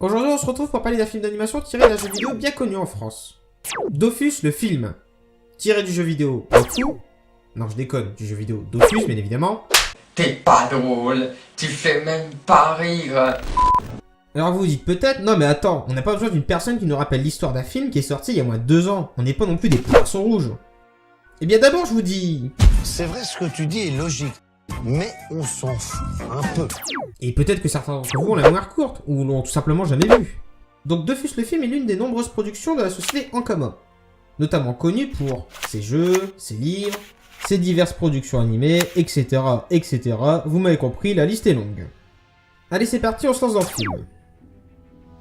Aujourd'hui, on se retrouve pour parler d'un film d'animation tiré d'un jeu vidéo bien connu en France. Dofus le film, tiré du jeu vidéo Dofus. Non, je déconne, du jeu vidéo Dofus, bien évidemment. T'es pas drôle, tu fais même pas rire. Alors vous vous dites peut-être, non mais attends, on n'a pas besoin d'une personne qui nous rappelle l'histoire d'un film qui est sorti il y a moins de 2 ans. On n'est pas non plus des poissons rouges. Eh bien d'abord, je vous dis... C'est vrai, ce que tu dis est logique, mais on s'en fout un peu. Et peut-être que certains d'entre vous ont la mémoire courte, ou l'ont tout simplement jamais vu. Donc Dofus le film est l'une des nombreuses productions de la société Ankama, notamment connue pour ses jeux, ses livres, ses diverses productions animées, etc. etc. Vous m'avez compris, la liste est longue. Allez c'est parti, on se lance dans le film.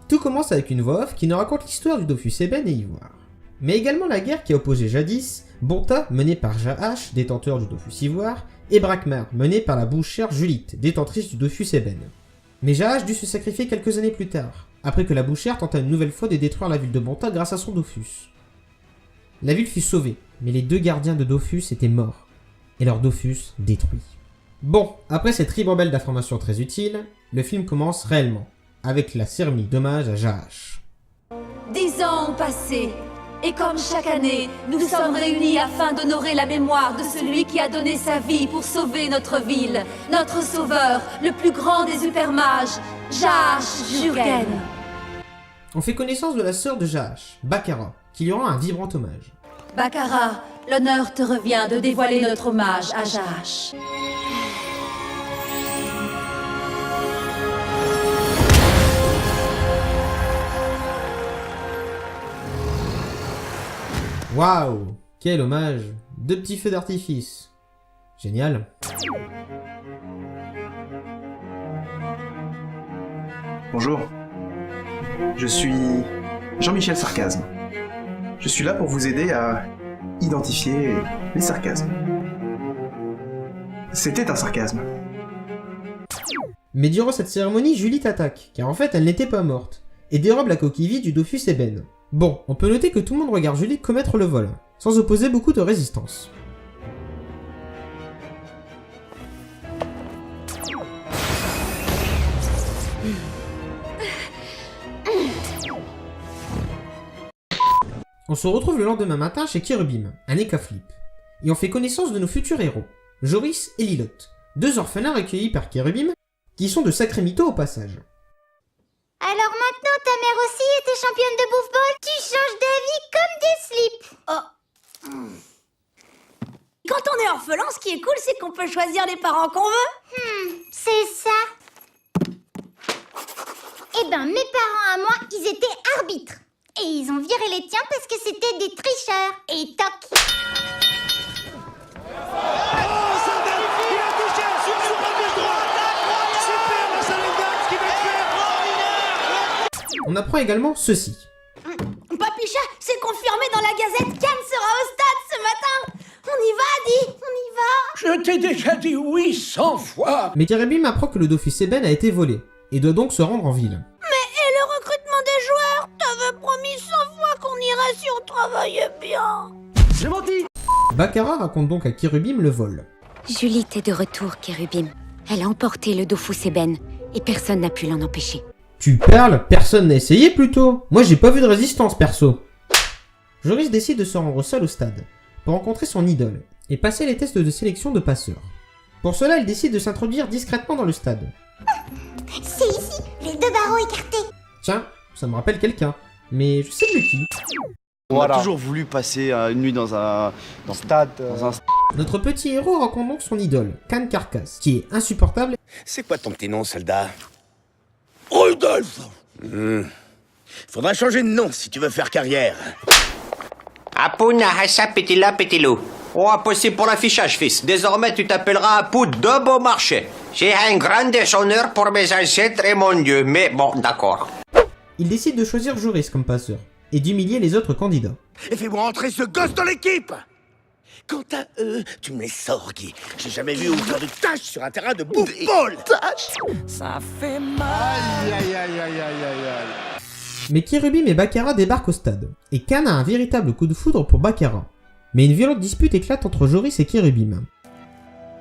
Tout commence avec une voix off qui nous raconte l'histoire du Dofus ébène et ivoire, mais également la guerre qui a opposé jadis Bonta, menée par Jahash, détenteur du Dofus ivoire, et Brakmar, menée par la bouchère Julite, détentrice du Dofus ébène. Mais Jahash dut se sacrifier quelques années plus tard, après que la bouchère tenta une nouvelle fois de détruire la ville de Bonta grâce à son Dofus. La ville fut sauvée, mais les 2 gardiens de Dofus étaient morts, et leur Dofus détruit. Bon, après cette ribambelle d'informations très utiles, le film commence réellement, avec la cérémonie d'hommage à Jahash. 10 ans ont passé, et comme chaque année, nous sommes réunis afin d'honorer la mémoire de celui qui a donné sa vie pour sauver notre ville, notre sauveur, le plus grand des hypermages, Jahash Jurgen. On fait connaissance de la sœur de Jahash, Bakara, qui lui rend un vibrant hommage. Bakara, l'honneur te revient de dévoiler notre hommage à Jahash. Waouh, quel hommage! 2 petits feux d'artifice. Génial. Bonjour, je suis Jean-Michel Sarcasme. Je suis là pour vous aider à identifier les sarcasmes. C'était un sarcasme. Mais durant cette cérémonie, Julite attaque, car en fait elle n'était pas morte, et dérobe la coquille vide du Dofus ébène. Bon, on peut noter que tout le monde regarde Julite commettre le vol, sans opposer beaucoup de résistance. On se retrouve le lendemain matin chez Kirubim, un écaflip, et on fait connaissance de nos futurs héros, Joris et Lilotte, 2 orphelins recueillis par Kirubim, qui sont de sacrés mythos au passage. Alors maintenant, ta mère aussi était championne de bouffball? Tu changes d'avis comme des slips. Quand on est orphelin, ce qui est cool, c'est qu'on peut choisir les parents qu'on veut. C'est ça. Eh ben, mes parents à moi, ils étaient arbitres. Et ils ont viré les tiens parce que c'était des tricheurs. Et toc. On apprend également ceci. Papicha, c'est confirmé dans la Gazette, Cannes sera au stade ce matin. On y va, Adi, on y va. Je t'ai déjà dit oui 100 fois. Mais Kirubim apprend que le Dofus ébène a été volé, et doit donc se rendre en ville. Et le recrutement des joueurs? T'avais promis 100 fois qu'on irait si on travaillait bien. J'ai menti! Bakara raconte donc à Kirubim le vol. Julite est de retour, Kirubim. Elle a emporté le Dofus ébène, et personne n'a pu l'en empêcher. Tu parles? Personne n'a essayé plutôt? Moi j'ai pas vu de résistance perso. Joris décide de se rendre seul au stade, pour rencontrer son idole, et passer les tests de sélection de passeurs. Pour cela, il décide de s'introduire discrètement dans le stade. C'est ici, les 2 barreaux écartés. Tiens, ça me rappelle quelqu'un, mais je sais plus qui. On a toujours voulu passer une nuit dans un stade. Notre petit héros rencontre donc son idole, Khan Carcass, qui est insupportable. C'est quoi ton petit nom, soldat? Rudolf. Faudra changer de nom si tu veux faire carrière. Apouna Hassa Petila Petilou. Oh, impossible pour l'affichage, fils. Désormais, tu t'appelleras Apou de Beaumarchais. J'ai un grand déshonneur pour mes ancêtres et mon Dieu, mais bon, d'accord. Il décide de choisir Joris comme passeur, et d'humilier les autres candidats. Et fais-moi entrer ce gosse dans l'équipe. Quant à eux, tu me les sors, Guy. J'ai jamais vu autant de tâches sur un terrain de bouffball. Ça fait mal. Mais Kirubim et Bakara débarquent au stade, et Khan a un véritable coup de foudre pour Bakara. Mais une violente dispute éclate entre Joris et Kirubim.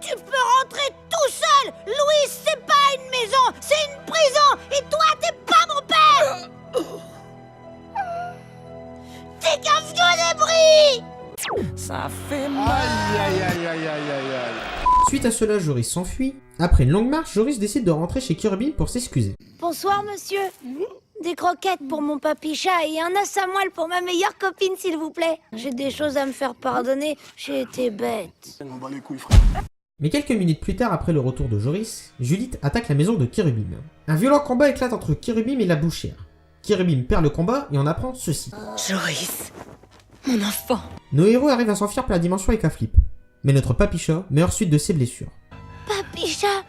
Tu peux rentrer tout seul. Louis, c'est pas une maison, c'est une prison. Et toi, t'es pas mon père. des bris. Ça fait mal. Suite à cela, Joris s'enfuit. Après une longue marche, Joris décide de rentrer chez Kirby pour s'excuser. Bonsoir, monsieur. Des croquettes pour mon papy-chat et un os à moelle pour ma meilleure copine, s'il vous plaît. J'ai des choses à me faire pardonner, j'ai été bête. Mais quelques minutes plus tard, après le retour de Joris, Judith attaque la maison de Kirubim. Un violent combat éclate entre Kirubim et la bouchère. Kirubim perd le combat et on apprend ceci. Joris, mon enfant. Nos héros arrivent à s'enfuir par la dimension avec un flip. Mais notre papy-chat meurt suite de ses blessures. Papy-chat,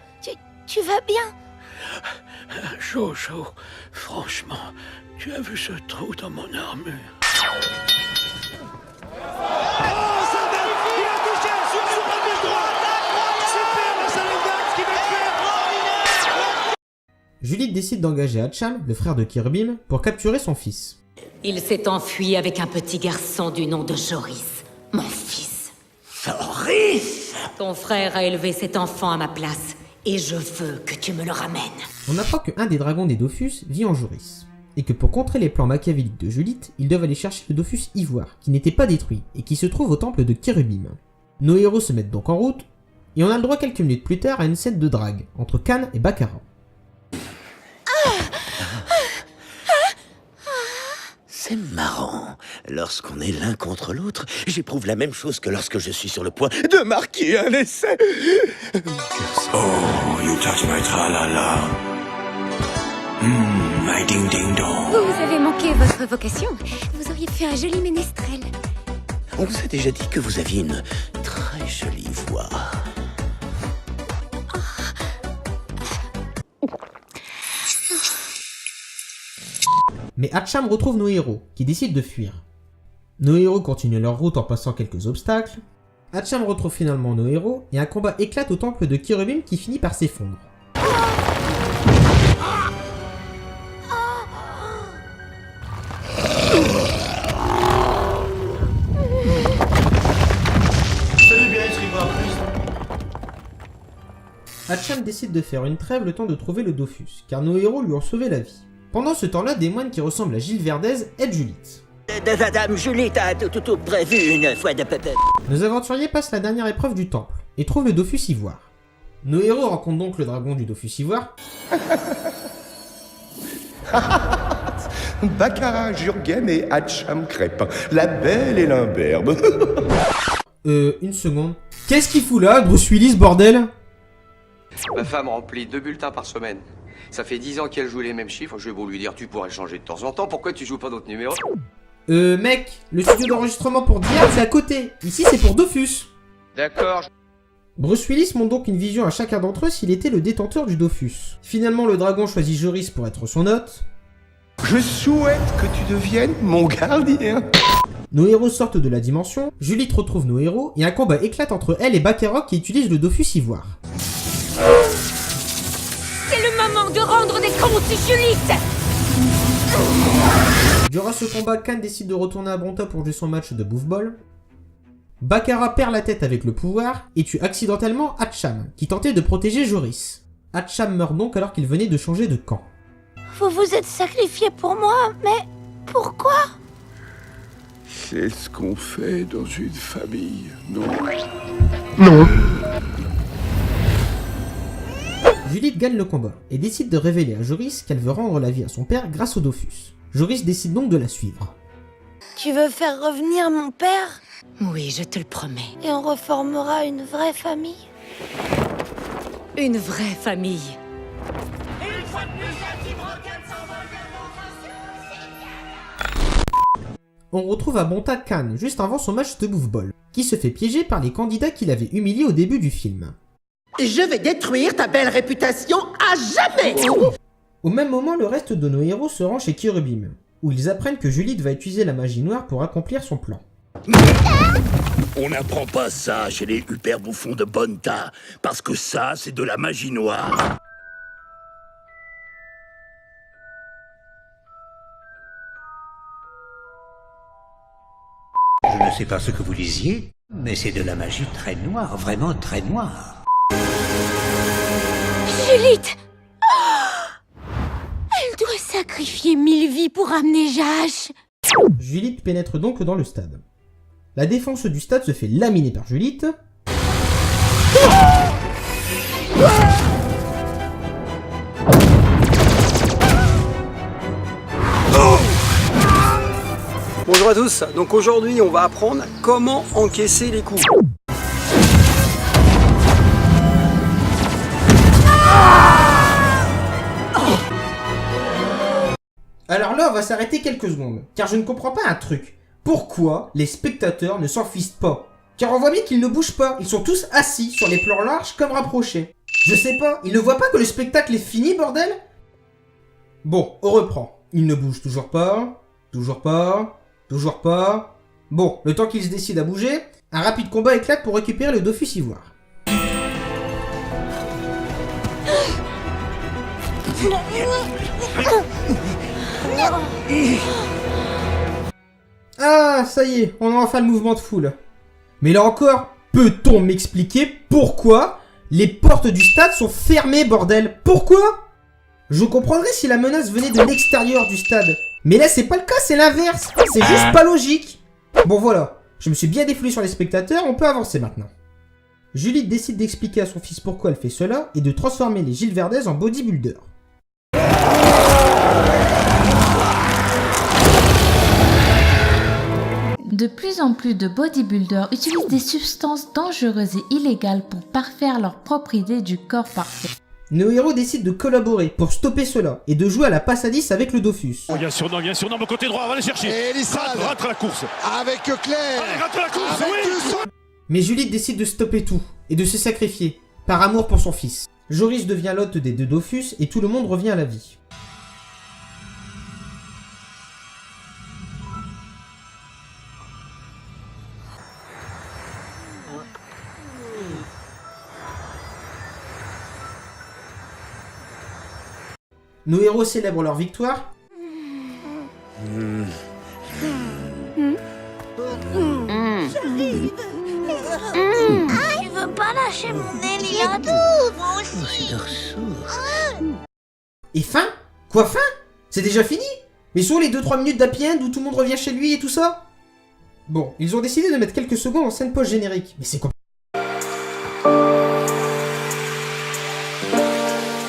tu vas bien? Jojo, franchement, tu as vu ce trou dans mon armure? Judith décide d'engager Hatcham, le frère de Kirubim, pour capturer son fils. Il s'est enfui avec un petit garçon du nom de Joris, mon fils. Joris! Ton frère a élevé cet enfant à ma place, et je veux que tu me le ramènes. On apprend qu'un des dragons des Dofus vit en Joris, et que pour contrer les plans machiavéliques de Judith, ils doivent aller chercher le Dofus Ivoire, qui n'était pas détruit, et qui se trouve au temple de Kirubim. Nos héros se mettent donc en route, et on a le droit quelques minutes plus tard à une scène de drague, entre Khan et Baccarat. C'est marrant. Lorsqu'on est l'un contre l'autre, j'éprouve la même chose que lorsque je suis sur le point de marquer un essai. Oh, you touch my tra-la-la. My ding-ding-dong. Vous avez manqué votre vocation. Vous auriez fait un joli ménestrel. On vous a déjà dit que vous aviez une très jolie voix. Mais Hatcham retrouve nos héros, qui décident de fuir. Nos héros continuent leur route en passant quelques obstacles. Hatcham retrouve finalement nos héros, et un combat éclate au temple de Kirubim qui finit par s'effondrer. Hatcham décide de faire une trêve le temps de trouver le Dofus, car nos héros lui ont sauvé la vie. Pendant ce temps-là, des moines qui ressemblent à Gilles Verdez aident Judith. Madame Juliette a tout prévu une fois de pépé. Nos aventuriers passent la dernière épreuve du temple, et trouvent le Dofus Ivoire. Nos héros rencontrent donc le dragon du Dofus Ivoire. Baccarat, Jurgen et Hatcham Crêpe, la belle et l'imberbe. Une seconde. Qu'est-ce qu'il fout là, Bruce Willis, bordel? Ma femme remplit 2 bulletins par semaine. Ça fait 10 ans qu'elle joue les mêmes chiffres, je vais beau lui dire tu pourrais changer de temps en temps, pourquoi tu joues pas d'autres numéros? Mec, le studio d'enregistrement pour Diable c'est à côté, ici c'est pour Dofus. D'accord. Bruce Willis montre donc une vision à chacun d'entre eux s'il était le détenteur du Dofus. Finalement le dragon choisit Joris pour être son hôte. Je souhaite que tu deviennes mon gardien. Nos héros sortent de la dimension, Judith retrouve nos héros, et un combat éclate entre elle et Baccarat qui utilise le Dofus Ivoire. C'est le moment de rendre des comptes, Judith. Durant ce combat, Khan décide de retourner à Bronta pour jouer son match de bouffball. Baccarat perd la tête avec le pouvoir et tue accidentellement Hatcham, qui tentait de protéger Joris. Hatcham meurt donc alors qu'il venait de changer de camp. Vous vous êtes sacrifié pour moi, mais pourquoi? C'est ce qu'on fait dans une famille, non? Non. Judith gagne le combat et décide de révéler à Joris qu'elle veut rendre la vie à son père grâce au Dofus. Joris décide donc de la suivre. Tu veux faire revenir mon père? Oui, je te le promets. Et on reformera une vraie famille? Une vraie famille. On retrouve à Bonta Khan juste avant son match de bouffball, qui se fait piéger par les candidats qu'il avait humiliés au début du film. Je vais détruire ta belle réputation à jamais. Au même moment, le reste de nos héros se rend chez Kirubim, où ils apprennent que Judith va utiliser la magie noire pour accomplir son plan. On n'apprend pas ça chez les hyper bouffons de Bonta, parce que ça, c'est de la magie noire. Je ne sais pas ce que vous disiez, mais c'est de la magie très noire, vraiment très noire. Judith! Elle doit sacrifier 1000 vies pour amener Jash. Juliette pénètre donc dans le stade. La défense du stade se fait laminer par Juliette. Bonjour à tous, donc aujourd'hui on va apprendre comment encaisser les coups. Alors là, on va s'arrêter quelques secondes, car je ne comprends pas un truc. Pourquoi les spectateurs ne s'enfuient pas? Car on voit bien qu'ils ne bougent pas, ils sont tous assis sur les plans larges comme rapprochés. Je sais pas, ils ne voient pas que le spectacle est fini, bordel? Bon, on reprend. Ils ne bougent toujours pas, toujours pas, toujours pas. Bon, le temps qu'ils se décident à bouger, un rapide combat éclate pour récupérer le Dofus Ivoire. Ah, ça y est, on a enfin le mouvement de foule. Mais là encore, peut-on m'expliquer pourquoi les portes du stade sont fermées, bordel? Pourquoi? Je comprendrais si la menace venait de l'extérieur du stade. Mais là, c'est pas le cas, c'est l'inverse. C'est juste pas logique. Bon, voilà. Je me suis bien défoulé sur les spectateurs, on peut avancer maintenant. Juliette décide d'expliquer à son fils pourquoi elle fait cela et de transformer les Gilles Verdez en bodybuilder. De plus en plus de bodybuilders utilisent des substances dangereuses et illégales pour parfaire leur propre idée du corps parfait. Nos héros décident de collaborer pour stopper cela et de jouer à la passe à 10 avec le Dofus. Oh, bien sûr, mon côté droit, on va aller chercher. Et Elissal rate la course. Avec Claire. Allez, rate la course, oui. Mais Juliette décide de stopper tout et de se sacrifier, par amour pour son fils. Joris devient l'hôte des deux Dofus et tout le monde revient à la vie. Nos héros célèbrent leur victoire. Tu veux pas lâcher mon Elliot? Moi aussi. Et fin? Quoi fin? C'est déjà fini? Mais sont les 2-3 minutes d'happy end où tout le monde revient chez lui et tout ça? Bon, ils ont décidé de mettre quelques secondes en scène post-générique, mais c'est quoi?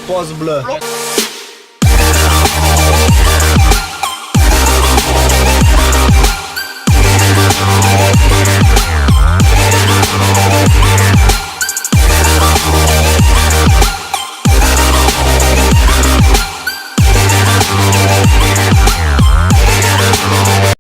Pause bleue. Oh,